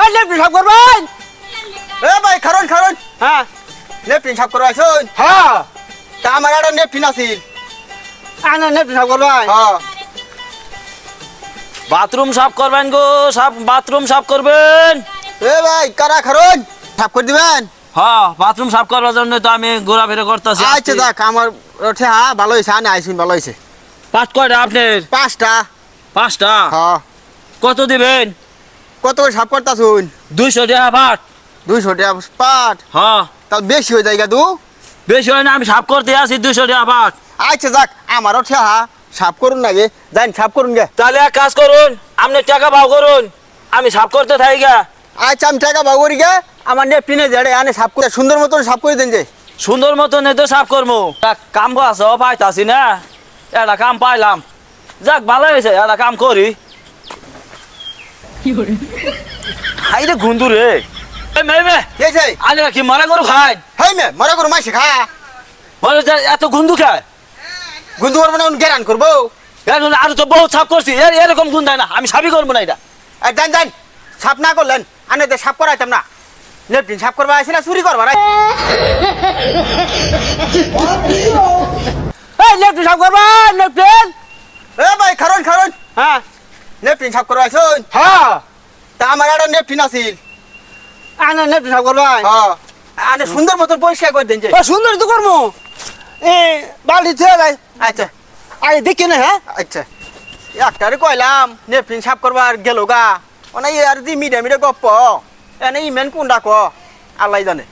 ওই নেপকিন সাফ করবেন। এ ভাই খারুন খারুন হ্যাঁ নেপকিন সাফ করবা আইছুন হ্যাঁ তা আমার একটা নেপকিন আছিল আনা নেপকিন সাফ করবেন। হ্যাঁ বাথরুম সাফ করবেন গো, বাথরুম সাফ করবেন। এ ভাই কারা খারুন সাফ করে দিবেন। হ্যাঁ বাথরুম সাফ করার জন্য তো আমি ঘোরাফেরা করতেছি। আচ্ছা দেখ আমার ওঠে হ্যাঁ ভালো হয়েছে আনে আইসুন ভালো হয়েছে। পাঁচ কয়টা আপনার? 5টা। 5টা। হ্যাঁ কত দিবেন? কত করে সাফ করতাছুন? 200 টাকা পাট। 200 টাকা পাট। হ্যাঁ তাহলে বেশি হয়ে যায় গা বেশি হয় না, আমি সাফ করতে আসি 200 টাকা পাট। আচ্ছা যাক আমারও ঠেহা সাফ করুন না গে যাই সাফ করুন গে। তাহলে এক কাজ করুন, আপনি টাকা ভাও করুন, আমি সাফ করতে থাকি গা। আচ্ছা আমি টাকা ভাগ করি গে আমার নেপকিনে জেড়ে আনে সাফ করে সুন্দর মতন সাফ করে দেন যে। সুন্দর মতো নেই তো সাফ করবো। কাম আছে পাইতাছি না, একটা কাম পাইলাম, যাক ভালো হয়েছে, একটা কাম করি। হাই রে গুন্দু রে, কে যে আনে কি মারা গরু খাই? হাই মে মরা করু মাইছে খা বলে যে এত গুন্দু খায়, গুন্দু করবো না গেরান করবো। আর তো বহুত সাফ করছি, এরকম গুন্দ হয় না, আমি সাফই করবো না এটা। যান যান সাফ না করলেন আনে তো সাফ করাইতাম না। নেপকিন সাফ করবা আসি না চুরি করবা না। এই নেপকিন সাফ করবেন নেপকিন। এ ভাই খারুন খারুন হ্যাঁ নেপকিন সাফ করবা আইছুন হ্যাঁ তা আমার একটা নেপকিন আছিল। আনা নেপকিন সাফ করবেন। হ্যাঁ আনে সুন্দর মতন পরিষ্কার করে দেন যে। ও সুন্দর তো করবো এই বালতি থেকে যাই আচ্ছা আরে দেখি না। হ্যাঁ আচ্ছা একটারে কইলাম নেপকিন সাফ করবার গেল গা অনেক আর দি মিডে মিডে গপ্প এনে ইমেন কোনটা ক আল্লাহ জানে।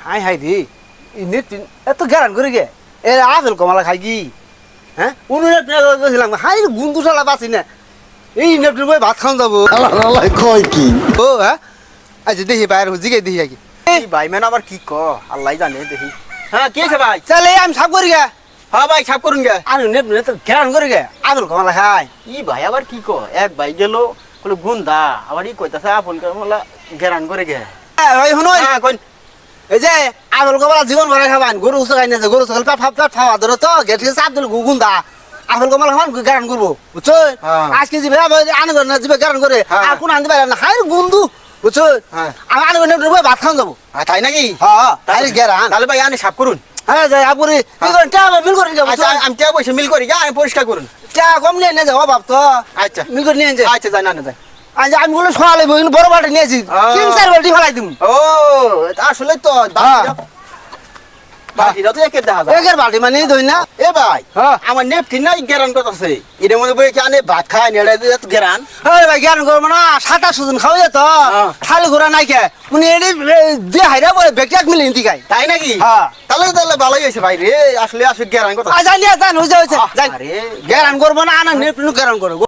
হাই হাই রে নেপকিন এত গেরান করে গে এ আসল কমালা খাই কি। হ্যাঁ উনি নেপকিন গেছিলাম হাই গুন্দু শালা বাঁচি না এই নেপকিন বই ভাত খাওয়া যাবো। কয় কি ও হ্যাঁ আচ্ছা দেখি বাইরে জিগে দেখি আগে এই ভাই মেন আবার কি ক আল্লাহ জানে দেখি। হ্যাঁ কি আছে ভাই? চলে আমি সাফ করি গে। হ্যাঁ ভাই সাফ করুন গে। আর নেপকিন তো গেরান করে গে আসল কমালা খাই। ই ভাই আবার কি ক এক ভাই গেল বলে গুন্দা আবার ই কইতাছে আপন বলা গেরান করে গে। ওই শুনো হ্যাঁ কই এই যে আসল কমালা জীবন ভরে খাবান গরু উৎসব খাই না গরু সকাল খাওয়া ধরো তো গেছে চাপ দিল গুন্দা আসল কমালা খান গেরান করবো বুঝছো। হ্যাঁ। আজকে যাবে আনে করে না যাবে গেরান করে হ্যাঁ। আর কোন আনতে পারে না হাই গুন্দু বুঝছো। হ্যাঁ। আমি আনে করে ভাত খাওয়া যাবো। তাই নাকি? হ্যাঁ তাই গেরান তাহলে ভাই আনে সাফ করুন। হ্যাঁ যাই আপনি কি করেন টা মিল করেন আচ্ছা আমি কে বসে মিল করি গা আমি পরিষ্কার করুন। টা কম নিয়ে না যাও বাপ তো আচ্ছা মিল করে নিয়ে যায়। আচ্ছা যাই না যাই। আজ আমি বলে সকালে বড় বাটি নিয়েছি হ্যাঁ। 3-4 বালতি ফেলাই দিম। ও আসলে তো হ্যাঁ। বাকিটা তো একের দেখা যায়। একের বাটি মানে ধই না। এ ভাই হ্যাঁ। আমার নেপকিন নাই গেরান কত আছে এর মধ্যে বই কি আনে ভাত খায় নেড়ে দিয়ে গেরান। আরে ভাই জ্ঞান করবো না 27 জন খাওয়া যেত হ্যাঁ। খালি ঘোরা নাই কে উনি এডি যে হাইরা বলে বেকটাক মিলে ইন্তি খাই। তাই নাকি? হ্যাঁ। তাহলে ভালোই হয়েছে ভাই রে আসলে আসলে গেরান কত আ জানি জান হইছে হইছে জান আরে জ্ঞান করবো না আনা নেপনু জ্ঞান করবো।